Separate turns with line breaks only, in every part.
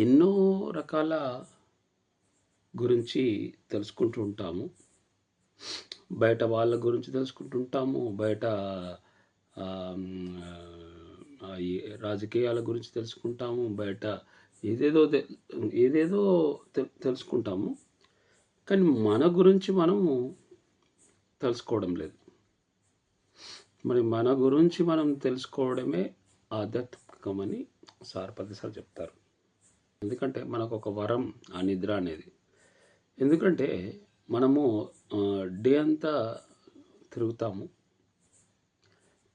ఎన్నో రకాల గురించి తెలుసుకుంటూ ఉంటాము. బయట వాళ్ళ గురించి తెలుసుకుంటూ ఉంటాము. బయట ఈ రాజకీయాల గురించి తెలుసుకుంటాము. బయట ఏదేదో తె ఏదేదో తెలుసుకుంటాము. కానీ మన గురించి మనము తెలుసుకోవడం లేదు. మరి మన గురించి మనం తెలుసుకోవడమే ఆధ్యాత్మికమని సార్ ప్రతిసారి చెప్తారు. ఎందుకంటే మనకు ఒక వరం ఆ నిద్ర అనేది. ఎందుకంటే మనము డే అంతా తిరుగుతాము.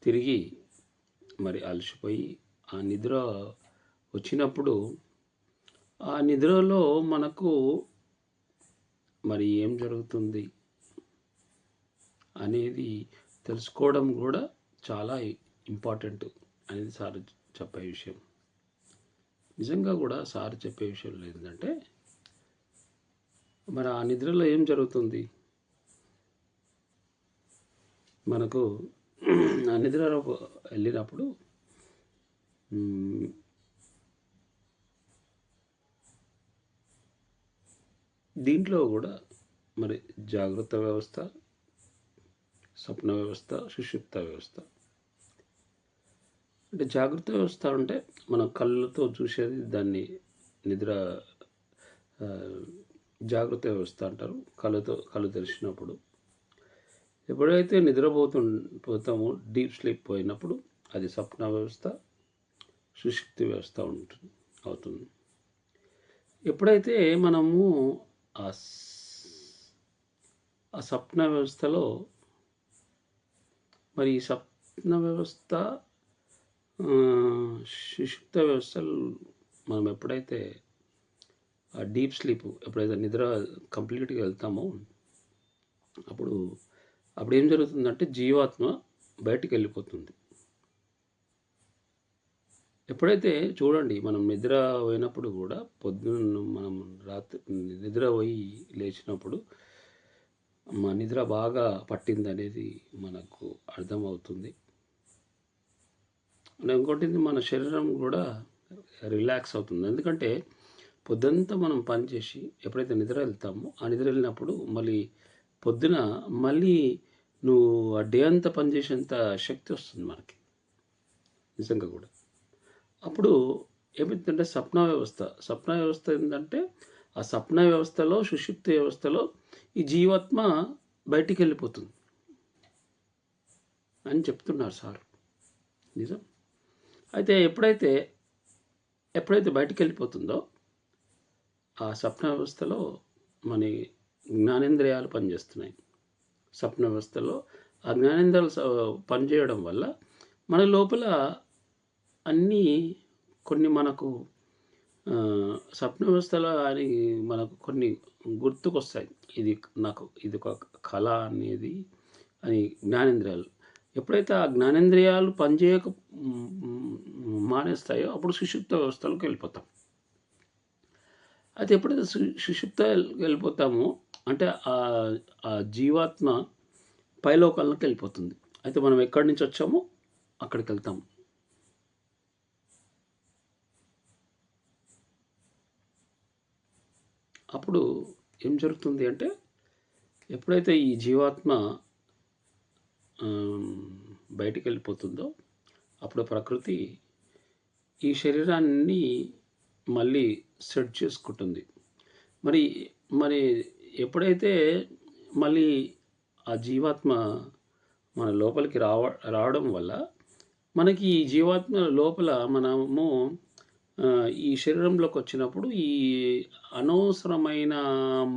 తిరిగి మరి అలసిపోయి ఆ నిద్ర వచ్చినప్పుడు ఆ నిద్రలో మనకు మరి ఏం జరుగుతుంది అనేది తెలుసుకోవడం కూడా చాలా ఇంపార్టెంట్ అనేది సార్ చెప్పే విషయం. నిజంగా కూడా సార్ చెప్పే విషయంలో ఏంటంటే మరి ఆ నిద్రలో ఏం జరుగుతుంది, మనకు ఆ నిద్రలో వెళ్ళినప్పుడు దీంట్లో కూడా మరి జాగ్రత్త వ్యవస్థ, స్వప్న వ్యవస్థ, సుషుప్త వ్యవస్థ. అంటే జాగ్రత్త వ్యవస్థ అంటే మన కళ్ళతో చూసేది దాన్ని నిద్ర జాగ్రత్త వ్యవస్థ అంటారు. కళ్ళు తెరిచినప్పుడు ఎప్పుడైతే పోతామో డీప్ స్లీప్ పోయినప్పుడు అది స్వప్న వ్యవస్థ, సుషుప్తి వ్యవస్థ అవుతుంది. ఎప్పుడైతే మనము ఆ స్వప్న వ్యవస్థలో మరి ఈ స్వప్న వ్యవస్థ, సుషుప్త వ్యవస్థలు మనం ఎప్పుడైతే ఆ డీప్ స్లీప్ ఎప్పుడైతే నిద్ర కంప్లీట్గా వెళ్తామో అప్పుడు ఏం జరుగుతుందంటే జీవాత్మ బయటికి వెళ్ళిపోతుంది. ఎప్పుడైతే చూడండి మనం నిద్ర పోయినప్పుడు కూడా పొద్దున్న మనం రాత్రి నిద్ర పోయి లేచినప్పుడు మా నిద్ర బాగా పట్టింది అనేది మనకు అర్థమవుతుంది. ఇంకోటి మన శరీరం కూడా రిలాక్స్ అవుతుంది. ఎందుకంటే పొద్దుంతా మనం పనిచేసి ఎప్పుడైతే నిద్ర వెళ్తామో ఆ నిద్ర వెళ్ళినప్పుడు మళ్ళీ పొద్దున మళ్ళీ నువ్వు ఆ డే అంతా పనిచేసేంత శక్తి వస్తుంది మనకి నిజంగా కూడా. అప్పుడు ఏమైందంటే స్వప్న వ్యవస్థ ఏంటంటే ఆ స్వప్న వ్యవస్థలో, సుషుప్తి వ్యవస్థలో ఈ జీవాత్మ బయటికి వెళ్ళిపోతుంది అని చెప్తున్నారు సార్. నిజం. అయితే ఎప్పుడైతే బయటికి వెళ్ళిపోతుందో ఆ స్వప్న వ్యవస్థలో మన జ్ఞానేంద్రియాలు పనిచేస్తున్నాయి. స్వప్న వ్యవస్థలో ఆ జ్ఞానేంద్రియాలు పనిచేయడం వల్ల మన లోపల అన్నీ కొన్ని మనకు స్వప్న వ్యవస్థలో అని మనకు కొన్ని గుర్తుకొస్తాయి. ఇది ఒక కళ అనేది అని జ్ఞానేంద్రియాలు. ఎప్పుడైతే ఆ జ్ఞానేంద్రియాలు పనిచేయక మానేస్తాయో అప్పుడు సుషుప్త వ్యవస్థలోకి వెళ్ళిపోతాం. అయితే ఎప్పుడైతే సుషుప్త వెళ్ళిపోతామో అంటే ఆ జీవాత్మ పైలోకాలకు వెళ్ళిపోతుంది. అయితే మనం ఎక్కడి నుంచి వచ్చామో అక్కడికి వెళ్తాము. అప్పుడు ఏం జరుగుతుంది అంటే ఎప్పుడైతే ఈ జీవాత్మ బయటికి వెళ్ళిపోతుందో అప్పుడు ప్రకృతి ఈ శరీరాన్ని మళ్ళీ సెట్ చేసుకుంటుంది. మరి ఎప్పుడైతే మళ్ళీ ఆ జీవాత్మ మన లోపలికి రావడం వల్ల మనకి ఈ జీవాత్మ లోపల మనము ఈ శరీరంలోకి వచ్చినప్పుడు ఈ అనవసరమైన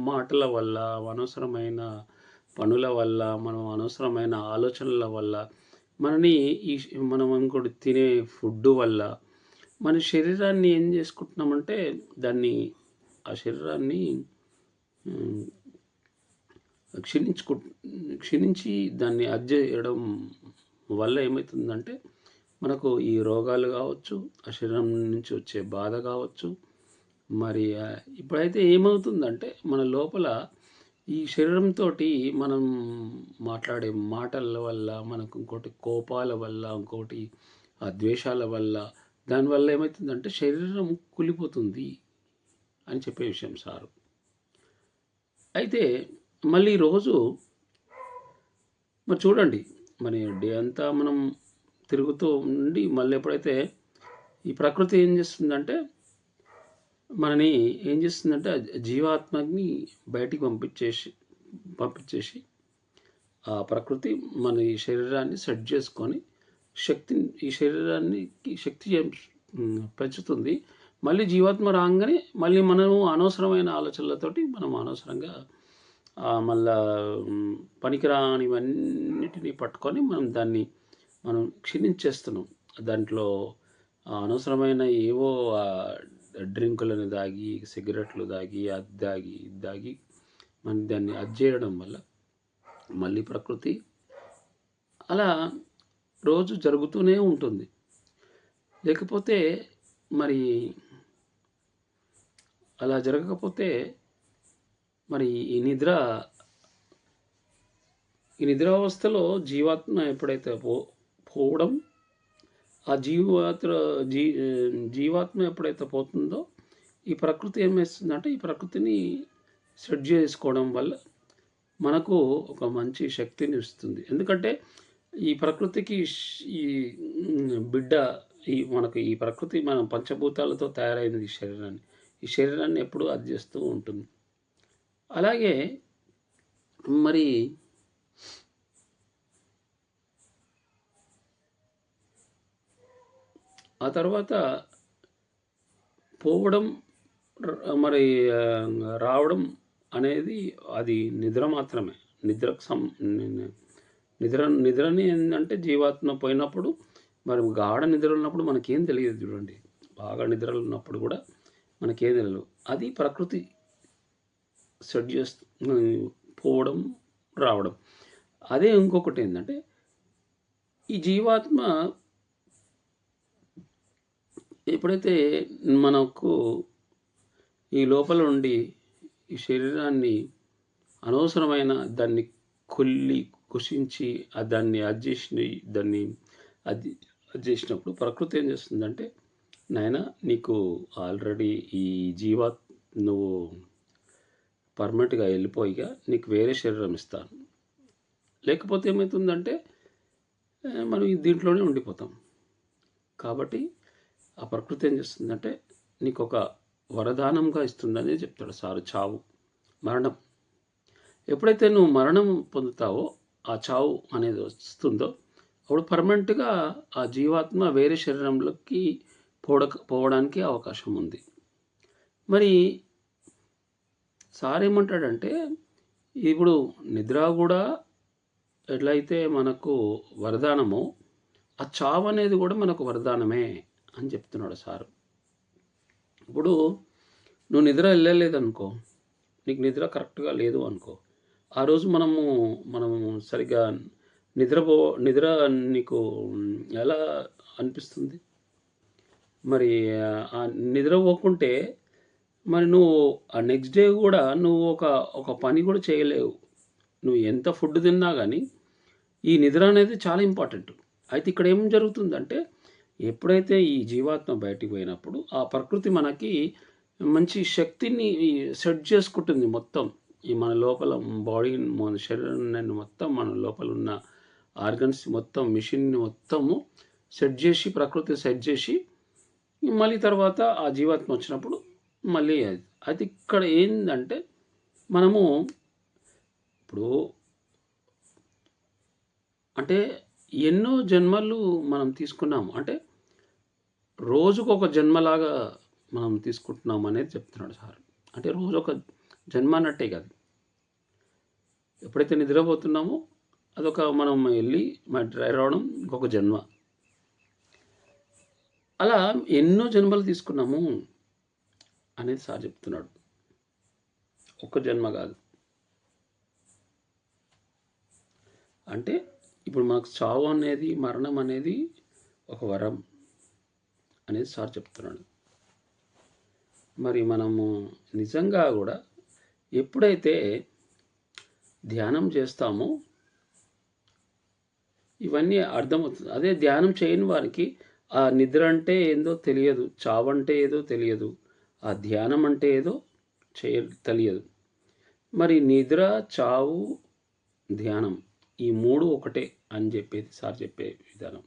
మాటల వల్ల, అనవసరమైన పనుల వల్ల, మనం అనవసరమైన ఆలోచనల వల్ల మనం ఇంకోటి తినే ఫుడ్ వల్ల మన శరీరాన్ని ఏం చేసుకుంటున్నామంటే ఆ శరీరాన్ని క్షీణించి దాన్ని చేయడం వల్ల ఏమవుతుందంటే మనకు ఈ రోగాలు కావచ్చు, ఆ శరీరం నుంచి వచ్చే బాధ కావచ్చు. మరి ఇప్పుడైతే ఏమవుతుందంటే మన లోపల ఈ శరీరంతో మనం మాట్లాడే మాటల వల్ల, మనకు ఇంకోటి కోపాల వల్ల, ఇంకోటి ఆ ద్వేషాల వల్ల, దానివల్ల ఏమవుతుందంటే శరీరం కూలిపోతుంది. అని చెప్పే విషయం సారు. అయితే మళ్ళీ రోజు మరి చూడండి, మరి డే అంతా మనం తిరుగుతూ ఉండి మళ్ళీ ఎప్పుడైతే ఈ ప్రకృతి ఏం చేస్తుందంటే మనని ఏం చేస్తుందంటే జీవాత్మని బయటికి పంపించేసి ఆ ప్రకృతి మన ఈ శరీరాన్ని సెట్ చేసుకొని ఈ శరీరానికి శక్తి పెంచుతుంది. మళ్ళీ జీవాత్మ రాగానే మళ్ళీ మనము అనవసరమైన ఆలోచనలతోటి మనం అనవసరంగా మళ్ళా పనికిరానివన్నిటిని పట్టుకొని మనం క్షీణించేస్తున్నాం. దాంట్లో అనవసరమైన ఏవో డ్రింకులను దాగి, సిగరెట్లు దాగి, అది దాగి, ఇది దాగి మనం దాన్ని చేయడం వల్ల మళ్ళీ ప్రకృతి అలా రోజు జరుగుతూనే ఉంటుంది. లేకపోతే మరి అలా జరగకపోతే మరి ఈ నిద్రావస్థలో జీవాత్మ ఎప్పుడైతే పోవడం, ఆ జీవాత్మ ఎప్పుడైతే పోతుందో ఈ ప్రకృతి ఏమేస్తుందంటే ఈ ప్రకృతిని సెట్ చేసుకోవడం వల్ల మనకు ఒక మంచి శక్తిని ఇస్తుంది. ఎందుకంటే ఈ ప్రకృతికి ఈ బిడ్డ మనకు ఈ ప్రకృతి మనం పంచభూతాలతో తయారైనది. ఈ శరీరాన్ని ఎప్పుడూ అది చేస్తూ ఉంటుంది. అలాగే మరి ఆ తర్వాత పోవడం మరి రావడం అనేది అది నిద్ర మాత్రమే. నిద్రని ఏంటంటే జీవాత్మ పోయినప్పుడు మరి గాఢ నిద్ర ఉన్నప్పుడు మనకేం తెలియదు. చూడండి, బాగా నిద్రలు ఉన్నప్పుడు కూడా మనకేం తెలియదు. అది ప్రకృతి సెట్ చేస్తూ పోవడం రావడం. అదే ఇంకొకటి ఏంటంటే ఈ జీవాత్మ ఎప్పుడైతే మనకు ఈ లోపల ఉండి ఈ శరీరాన్ని అనవసరమైన దాన్ని కుషించి దాన్ని అది చేసినప్పుడు ప్రకృతి ఏం చేస్తుందంటే, నాయనా నీకు ఆల్రెడీ ఈ నువ్వు పర్మనెంట్గా వెళ్ళిపోయిగా నీకు వేరే శరీరం ఇస్తాను. లేకపోతే ఏమవుతుందంటే మనం దీంట్లోనే ఉండిపోతాం. కాబట్టి ఆ ప్రకృతి ఏం చేస్తుందంటే నీకు ఒక వరదానంగా ఇస్తుందని చెప్తాడు సారు. చావు, మరణం. ఎప్పుడైతే నువ్వు మరణం పొందుతావో, ఆ చావు అనేది వస్తుందో అప్పుడు పర్మనెంట్గా ఆ జీవాత్మ వేరే శరీరంలోకి పోవడానికి అవకాశం ఉంది. మరి సార్ ఏమంటాడంటే ఇప్పుడు నిద్ర కూడా ఎట్లయితే మనకు వరదానమో ఆ చావు అనేది కూడా మనకు వరదానమే అని చెప్తున్నాడు సారు. ఇప్పుడు నువ్వు నిద్ర వెళ్ళలేదనుకో, నీకు నిద్ర కరెక్ట్గా లేదు అనుకో, ఆ రోజు మనము సరిగ్గా నిద్ర నీకు ఎలా అనిపిస్తుంది? మరి ఆ నిద్ర పోకుంటే మరి నువ్వు ఆ నెక్స్ట్ డే కూడా నువ్వు ఒక పని కూడా చేయలేవు. నువ్వు ఎంత ఫుడ్ తిన్నా కానీ ఈ నిద్ర అనేది చాలా ఇంపార్టెంట్. అయితే ఇక్కడ ఏం జరుగుతుందంటే ఎప్పుడైతే ఈ జీవాత్మ బయటికి పోయినప్పుడు ఆ ప్రకృతి మనకి మంచి శక్తిని సెట్ చేసుకుంటుంది. మొత్తం ఈ మన లోపల బాడీ, మన శరీరాన్ని మొత్తం, మన లోపల ఉన్న ఆర్గన్స్ మొత్తం, మిషన్ని మొత్తము ప్రకృతి సెట్ చేసి మళ్ళీ తర్వాత ఆ జీవాత్మ వచ్చినప్పుడు మళ్ళీ అది ఇక్కడ ఏంటంటే మనము ఇప్పుడు అంటే ఎన్నో జన్మలు మనం తీసుకున్నాము. అంటే రోజుకు ఒక జన్మలాగా మనం తీసుకుంటున్నాం అనేది చెప్తున్నాడు సార్. అంటే రోజు ఒక జన్మ అన్నట్టే కాదు. ఎప్పుడైతే నిద్రపోతున్నామో అదొక మనం వెళ్ళి డ్రై రావడం ఇంకొక జన్మ. అలా ఎన్నో జన్మలు తీసుకున్నాము అనేది సార్ చెప్తున్నాడు. ఒక్క జన్మ కాదు. అంటే ఇప్పుడు మనకు చావు అనేది, మరణం అనేది ఒక వరం అనేది సార్ చెప్తున్నాడు. మరి మనము నిజంగా కూడా ఎప్పుడైతే ధ్యానం చేస్తామో ఇవన్నీ అర్థమవుతుంది. అదే ధ్యానం చేయని వారికి ఆ నిద్ర అంటే ఏందో తెలియదు, చావు అంటే ఏదో తెలియదు, ఆ ధ్యానం అంటే ఏదో తెలియదు. మరి నిద్ర, చావు, ధ్యానం ఈ 3 ఒకటే అని చెప్పేది సార్ చెప్పే విధానం.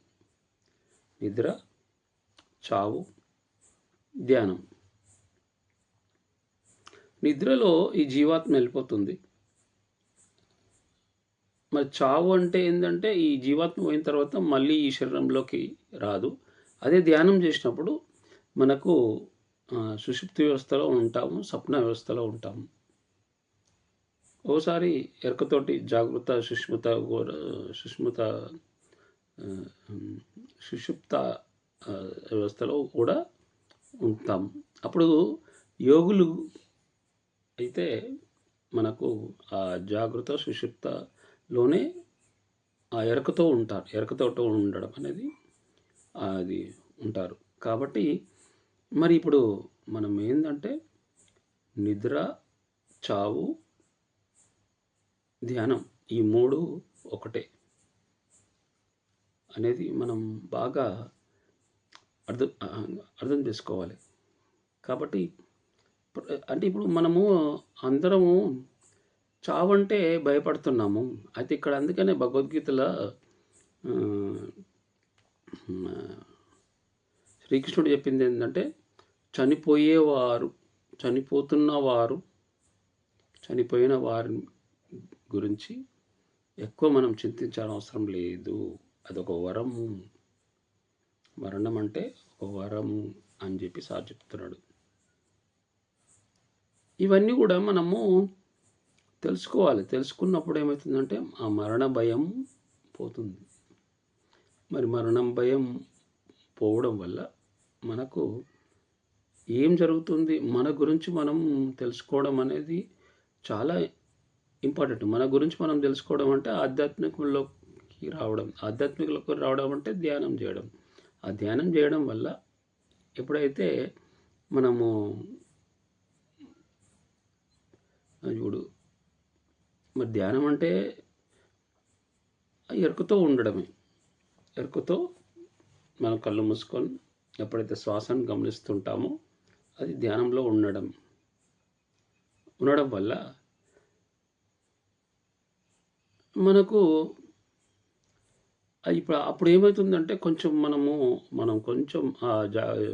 నిద్ర, చావు, ధ్యానం. నిద్రలో ఈ జీవాత్మ వెళ్ళిపోతుంది. మరి చావు అంటే ఏంటంటే ఈ జీవాత్మ పోయిన తర్వాత మళ్ళీ ఈ శరీరంలోకి రాదు. అదే ధ్యానం చేసినప్పుడు మనకు సుషుప్తి వ్యవస్థలో ఉంటాము, స్వప్న వ్యవస్థలో ఉంటాము. ఓసారి ఎరకతోటి జాగృత సుషుప్త వ్యవస్థలో కూడా ఉంటాం. అప్పుడు యోగులు అయితే మనకు ఆ జాగృత సుషుప్తలోనే ఆ ఎరకతో ఉంటారు. ఎరకతో ఉండడం అనేది అది ఉంటారు. కాబట్టి మరి ఇప్పుడు మనం ఏంటంటే నిద్ర, చావు, ధ్యానం ఈ 3 ఒకటే అనేది మనం బాగా అర్థం చేసుకోవాలి. కాబట్టి అంటే ఇప్పుడు మనము అందరము చావంటే భయపడుతున్నాము. అయితే ఇక్కడ అందుకనే భగవద్గీతలో శ్రీకృష్ణుడు చెప్పింది ఏంటంటే చనిపోయిన వారి గురించి ఎక్కువ మనం చింతించాల్సిన అవసరం లేదు. అదొక వరము. మరణం అంటే ఒక వరము అని చెప్పి సార్ చెప్తున్నాడు. ఇవన్నీ కూడా మనము తెలుసుకోవాలి. తెలుసుకున్నప్పుడు ఏమవుతుందంటే ఆ మరణ భయం పోతుంది. మరి మరణం భయం పోవడం వల్ల మనకు ఏం జరుగుతుంది, మన గురించి మనం తెలుసుకోవడం అనేది చాలా ఇంపార్టెంట్. మన గురించి మనం తెలుసుకోవడం అంటే ఆధ్యాత్మికంలోకి రావడం అంటే ధ్యానం చేయడం. ఆ ధ్యానం చేయడం వల్ల ఎప్పుడైతే మనము ఇప్పుడు మరి ధ్యానం అంటే ఎరుకతో ఉండడమే. ఎరుకతో మనం కళ్ళు మూసుకొని ఎప్పుడైతే శ్వాసను గమనిస్తుంటామో అది ధ్యానంలో ఉండడం వల్ల మనకు ఇప్పుడు అప్పుడు ఏమవుతుందంటే మనం కొంచెం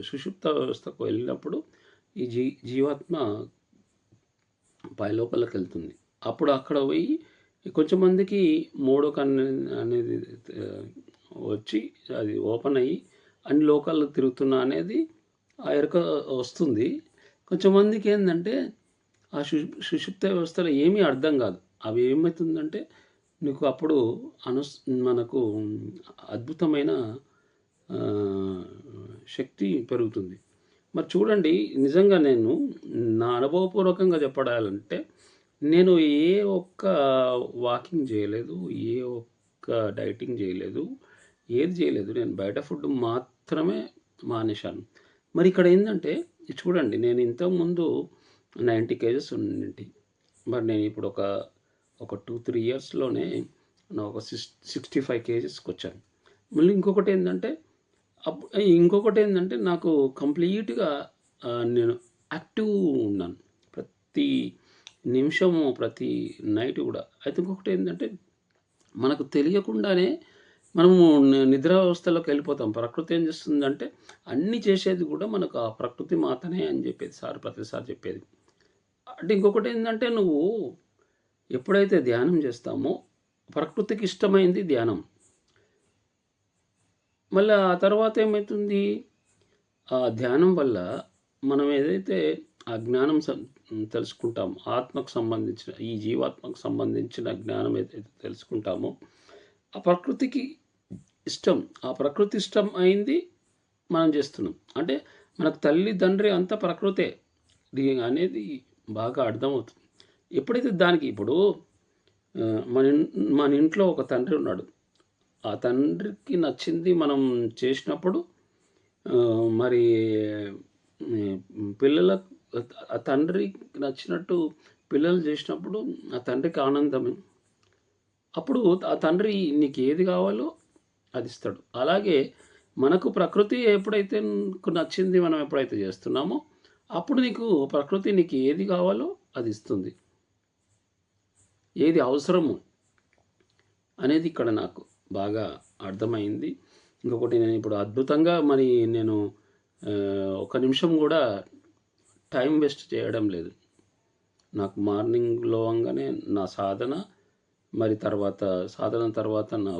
సుషుప్త వ్యవస్థకు వెళ్ళినప్పుడు ఈ జీవాత్మ పై లోపలికి వెళ్తుంది. అప్పుడు అక్కడ పోయి కొంచెం మందికి మూడో కన్ను అనేది వచ్చి అది ఓపెన్ అయ్యి అన్ని లోకాల్లో తిరుగుతున్నా అనేది ఆ ఎరుక వస్తుంది. కొంచెం మందికి ఏంటంటే ఆ సుషుప్త వ్యవస్థలో ఏమీ అర్థం కాదు. అవి ఏమవుతుందంటే నీకు అప్పుడు మనకు అద్భుతమైన శక్తి పెరుగుతుంది. మరి చూడండి, నిజంగా నేను నా అనుభవపూర్వకంగా చెప్పడాలంటే నేను ఏ ఒక్క వాకింగ్ చేయలేదు, ఏ ఒక్క డైటింగ్ చేయలేదు, ఏది చేయలేదు. నేను బయట ఫుడ్ మాత్రమే మానేశాను. మరి ఇక్కడ ఏంటంటే చూడండి, నేను ఇంతకుముందు 90 kgs ఉండింటి. మరి నేను ఇప్పుడు ఒక 2-3 ఇయర్స్లోనే ఒక 65 kgsకి వచ్చాను. మళ్ళీ ఇంకొకటి ఏంటంటే నాకు కంప్లీట్గా నేను యాక్టివ్ ఉన్నాను ప్రతి నిమిషము, ప్రతి నైట్ కూడా. అయితే ఇంకొకటి ఏంటంటే మనకు తెలియకుండానే మనము నిద్ర వ్యవస్థలోకి వెళ్ళిపోతాం. ప్రకృతి ఏం చేస్తుందంటే అన్నీ చేసేది కూడా మనకు ఆ ప్రకృతి మాతనే అని చెప్పేది ప్రతిసారి చెప్పేది. అంటే ఇంకొకటి ఏంటంటే నువ్వు ఎప్పుడైతే ధ్యానం చేస్తామో ప్రకృతికి ఇష్టమైంది ధ్యానం. మళ్ళీ ఆ తర్వాత ఏమవుతుంది, ఆ ధ్యానం వల్ల మనం ఏదైతే ఆ జ్ఞానం తెలుసుకుంటామో, ఆత్మకు సంబంధించిన ఈ జీవాత్మకు సంబంధించిన జ్ఞానం ఏదైతే తెలుసుకుంటామో ఆ ప్రకృతికి ఇష్టం. ఆ ప్రకృతి ఇష్టం అయింది మనం చేస్తున్నాం. అంటే మనకు తల్లి తండ్రి అంతా ప్రకృతే అనేది బాగా అర్థమవుతుంది. ఎప్పుడైతే దానికి ఇప్పుడు మన ఇంట్లో ఒక తండ్రి ఉన్నాడు. ఆ తండ్రికి నచ్చింది మనం చేసినప్పుడు మరి పిల్లలకు ఆ తండ్రికి నచ్చినట్టు పిల్లలు చేసినప్పుడు ఆ తండ్రికి ఆనందమే. అప్పుడు ఆ తండ్రి నీకు ఏది కావాలో అది ఇస్తాడు. అలాగే మనకు ప్రకృతి ఎప్పుడైతే నచ్చింది మనం ఎప్పుడైతే చేస్తున్నామో అప్పుడు నీకు ప్రకృతి నీకు ఏది కావాలో అది ఇస్తుంది, ఏది అవసరము అనేది ఇక్కడ నాకు బాగా అర్థమైంది. ఇంకొకటి, నేను ఇప్పుడు అద్భుతంగా మరి నేను ఒక నిమిషం కూడా టైం వేస్ట్ చేయడం లేదు. నాకు మార్నింగ్ లేవగానే నా సాధన, మరి సాధన తర్వాత నా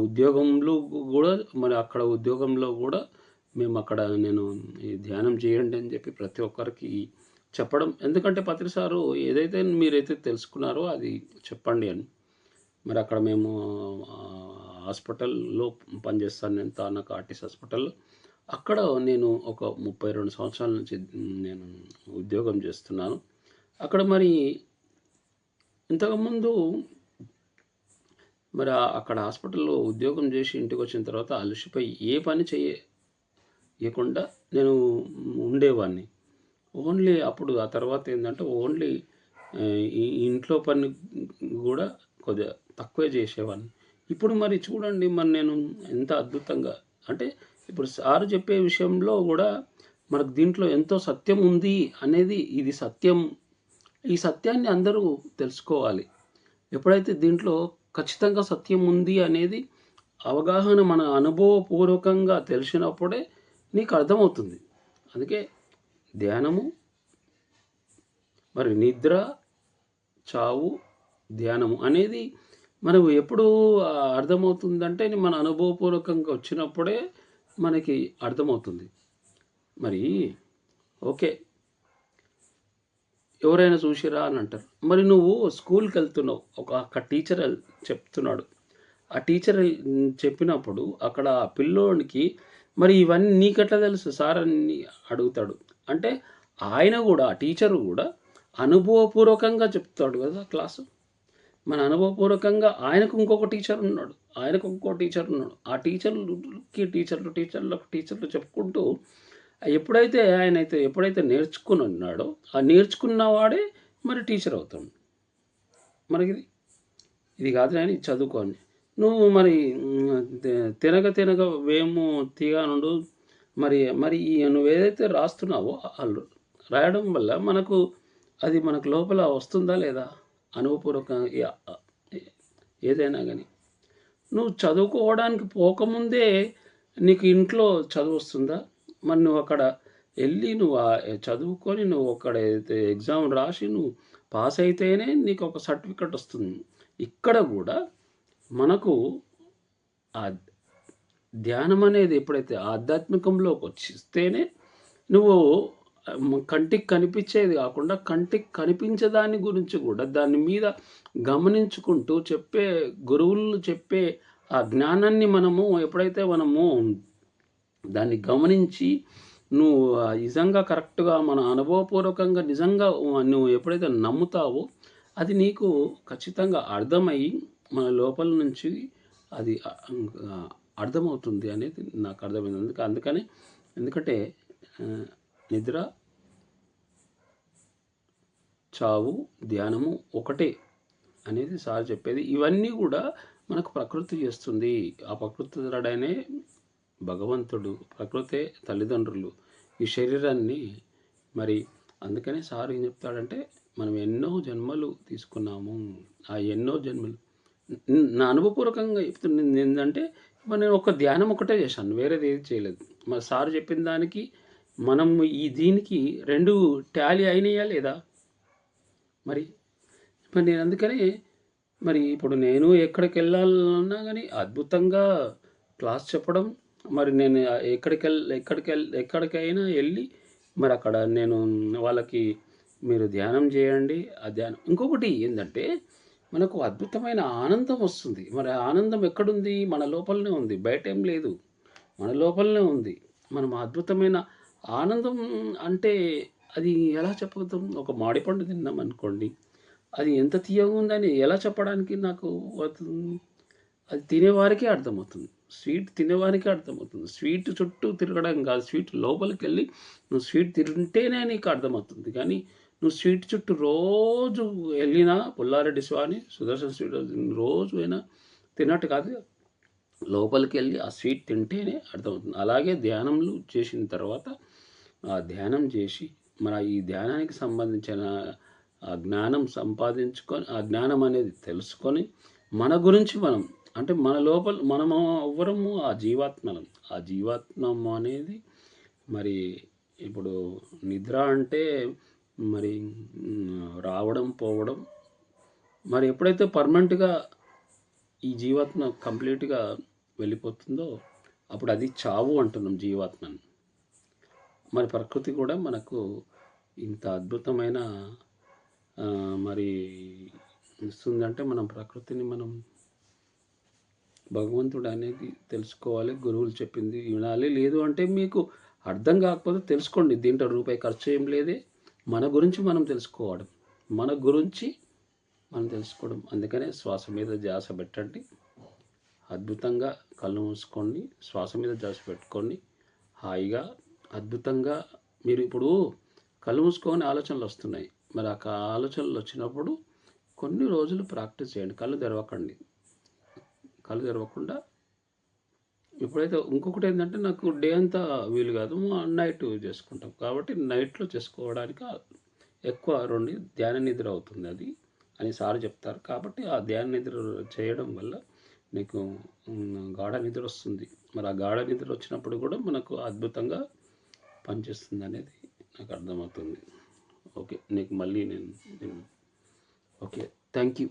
ఉద్యోగంలో కూడా, మరి అక్కడ ఉద్యోగంలో కూడా మేము అక్కడ నేను ఈ ధ్యానం చేయండి అని చెప్పి ప్రతి ఒక్కరికి చెప్పడం. ఎందుకంటే పత్రిసారు ఏదైతే మీరైతే తెలుసుకున్నారో అది చెప్పండి అని. మరి అక్కడ మేము హాస్పిటల్లో పనిచేస్తాను, నేను తానక ఆర్టీసీ హాస్పిటల్లో. అక్కడ నేను ఒక 32 సంవత్సరాల నుంచి నేను ఉద్యోగం చేస్తున్నాను. అక్కడ మరి ఇంతకుముందు మరి అక్కడ హాస్పిటల్లో ఉద్యోగం చేసి ఇంటికి వచ్చిన తర్వాత అలసిపోయి ఏ పని చేయకుండా నేను ఉండేవాడిని. ఓన్లీ అప్పుడు ఆ తర్వాత ఏంటంటే ఓన్లీ ఈ ఇంట్లో పని కూడా కొద్దిగా తక్కువే చేసేవాడిని. ఇప్పుడు మరి చూడండి, మరి నేను ఎంత అద్భుతంగా, అంటే ఇప్పుడు సార్ చెప్పే విషయంలో కూడా మనకు దీంట్లో ఎంతో సత్యం ఉంది అనేది, ఇది సత్యం. ఈ సత్యాన్ని అందరూ తెలుసుకోవాలి. ఎప్పుడైతే దీంట్లో ఖచ్చితంగా సత్యం ఉంది అనేది అవగాహన మన అనుభవపూర్వకంగా తెలిసినప్పుడే నీకు అర్థమవుతుంది. అందుకే ధ్యానము, మరి నిద్ర, చావు, ధ్యానము అనేది మనకు ఎప్పుడు అర్థమవుతుందంటే మన అనుభవపూర్వకంగా వచ్చినప్పుడే మనకి అర్థమవుతుంది. మరి ఓకే, ఎవరైనా చూసిరా అని అంటారు. మరి నువ్వు స్కూల్కి వెళ్తున్నావు, ఒక టీచర్ చెప్తున్నాడు. ఆ టీచర్ చెప్పినప్పుడు అక్కడ ఆ పిల్లోనికి మరి ఇవన్నీ నీకెట్లా తెలుసు సార్ అని అడుగుతాడు. అంటే ఆయన కూడా, ఆ టీచరు కూడా అనుభవపూర్వకంగా చెప్తాడు కదా క్లాసు. మన అనుభవపూర్వకంగా ఆయనకు ఇంకొక టీచర్ ఉన్నాడు, ఆ టీచర్లు చెప్పుకుంటూ ఎప్పుడైతే నేర్చుకుని ఉన్నాడో ఆ నేర్చుకున్నవాడే మరి టీచర్ అవుతాడు. మనకి ఇది కాదు కానీ చదువుకోని నువ్వు మరి తినగ వేము తీగనుండు. మరి నువ్వు ఏదైతే రాస్తున్నావో వాళ్ళు రాయడం వల్ల మనకు లోపల వస్తుందా లేదా అనుభవపూర్వక ఏదైనా కానీ. నువ్వు చదువుకోవడానికి పోకముందే నీకు ఇంట్లో చదువు వస్తుందా? మరి నువ్వు అక్కడ వెళ్ళి నువ్వు చదువుకొని నువ్వు అక్కడ ఎగ్జామ్ రాసి నువ్వు పాస్ అయితేనే నీకు ఒక సర్టిఫికెట్ వస్తుంది. ఇక్కడ కూడా మనకు ఆ ధ్యానం అనేది ఎప్పుడైతే ఆధ్యాత్మికంలోకి వచ్చిస్తేనే నువ్వు కంటికి కనిపించేది కాకుండా కంటికి కనిపించే దాని గురించి కూడా దాని మీద గమనించుకుంటూ గురువులు చెప్పే ఆ జ్ఞానాన్ని ఎప్పుడైతే మనము దాన్ని గమనించి నువ్వు నిజంగా కరెక్ట్గా మన అనుభవపూర్వకంగా నిజంగా నువ్వు ఎప్పుడైతే నమ్ముతావో అది నీకు ఖచ్చితంగా అర్థమయ్యి మన లోపల నుంచి అది అర్థమవుతుంది అనేది నాకు అర్థమైంది. ఎందుకంటే నిద్ర, చావు, ధ్యానము ఒకటే అనేది సార్ చెప్పేది. ఇవన్నీ కూడా మనకు ప్రకృతి చేస్తుంది. ఆ ప్రకృతినే భగవంతుడు, ప్రకృతే తల్లిదండ్రులు ఈ శరీరాన్ని. మరి అందుకనే సార్ ఏం చెప్తాడంటే మనం ఎన్నో జన్మలు తీసుకున్నాము. ఆ ఎన్నో జన్మలు నా అనుభవపూర్వకంగా చెప్తుంది ఏంటంటే మరి నేను ఒక ధ్యానం ఒకటే చేశాను, వేరేది ఏది చేయలేదు. మరి సార్ చెప్పిన దానికి మనం దీనికి 2 టాలీ అయినాయా లేదా? మరి నేను అందుకని మరి ఇప్పుడు నేను ఎక్కడికి వెళ్ళాలన్నా కానీ అద్భుతంగా క్లాస్ చెప్పడం, మరి నేను ఎక్కడికైనా వెళ్ళి మరి అక్కడ నేను వాళ్ళకి మీరు ధ్యానం చేయండి. ఆ ధ్యానం ఇంకొకటి ఏంటంటే మనకు అద్భుతమైన ఆనందం వస్తుంది. మరి ఆనందం ఎక్కడుంది? మన లోపలనే ఉంది, బయట ఏం లేదు, మన లోపలనే ఉంది. మనం అద్భుతమైన ఆనందం అంటే అది ఎలా చెప్పగలుగుతాం? ఒక మామిడిపండు తిన్నాం అనుకోండి, అది ఎంత తీయగా ఉందని ఎలా చెప్పడానికి నాకు అవుతుంది? అది తినేవారికే అర్థమవుతుంది, స్వీట్ తినేవారికే అర్థమవుతుంది. స్వీట్ చుట్టూ తిరగడం కాదు, స్వీట్ లోపలికి వెళ్ళి నువ్వు స్వీట్ తింటేనే నీకు అర్థమవుతుంది. కానీ నువ్వు స్వీట్ చుట్టూ రోజు వెళ్ళినా, పుల్లారెడ్డి స్వామి, సుదర్శన్ స్వీట్ రోజు అయినా తిన్నట్టు కాదు, లోపలికి వెళ్ళి ఆ స్వీట్ తింటేనే అర్థమవుతుంది. అలాగే ధ్యానంలో చేసిన తర్వాత ఆ ధ్యానం చేసి మన ఈ ధ్యానానికి సంబంధించిన ఆ జ్ఞానం సంపాదించుకొని ఆ జ్ఞానం అనేది తెలుసుకొని మన గురించి మనం అంటే మన లోపల మనము ఎవ్వరము ఆ జీవాత్మ అనేది మరి ఇప్పుడు నిద్ర అంటే మరి రావడం పోవడం మరి ఎప్పుడైతే పర్మనెంట్గా ఈ జీవాత్మ కంప్లీట్గా వెళ్ళిపోతుందో అప్పుడు అది చావు అంటున్నాం జీవాత్మని. మరి ప్రకృతి కూడా మనకు ఇంత అద్భుతమైన మరి ఇస్తుందంటే మనం ప్రకృతిని మనం భగవంతుడు అనేది తెలుసుకోవాలి, గురువులు చెప్పింది వినాలి. లేదు అంటే మీకు అర్థం కాకపోతే తెలుసుకోండి, దీంట్లో రూపాయి ఖర్చు ఏం లేదే. మన గురించి మనం తెలుసుకోవడం, మన గురించి మనం తెలుసుకోవడం. అందుకనే శ్వాస మీద ధ్యాస పెట్టండి. అద్భుతంగా కళ్ళు మూసుకోండి, శ్వాస మీద ధ్యాస పెట్టుకోండి. హాయిగా అద్భుతంగా మీరు ఇప్పుడు కళ్ళు మూసుకొని ఆలోచనలు వస్తున్నాయి. మరి ఆ ఆలోచనలు వచ్చినప్పుడు కొన్ని రోజులు ప్రాక్టీస్ చేయండి. కళ్ళు తెరవకండి. కళ్ళు తెరవకుండా ఎప్పుడైతే ఇంకొకటి ఏంటంటే నాకు డే అంతా వీలు కాదు, నైట్ చేసుకుంటాం కాబట్టి నైట్లో చేసుకోవడానికి ఎక్కువ ధ్యాన నిద్ర అవుతుంది అది అని సార్ చెప్తారు. కాబట్టి ఆ ధ్యాన నిద్ర చేయడం వల్ల నీకు గాఢ నిద్ర వస్తుంది. మరి ఆ గాఢ నిద్ర వచ్చినప్పుడు కూడా మనకు అద్భుతంగా పనిచేస్తుంది అనేది నాకు అర్థమవుతుంది. ఓకే, నీకు మళ్ళీ నేను ఓకే, థ్యాంక్ యూ.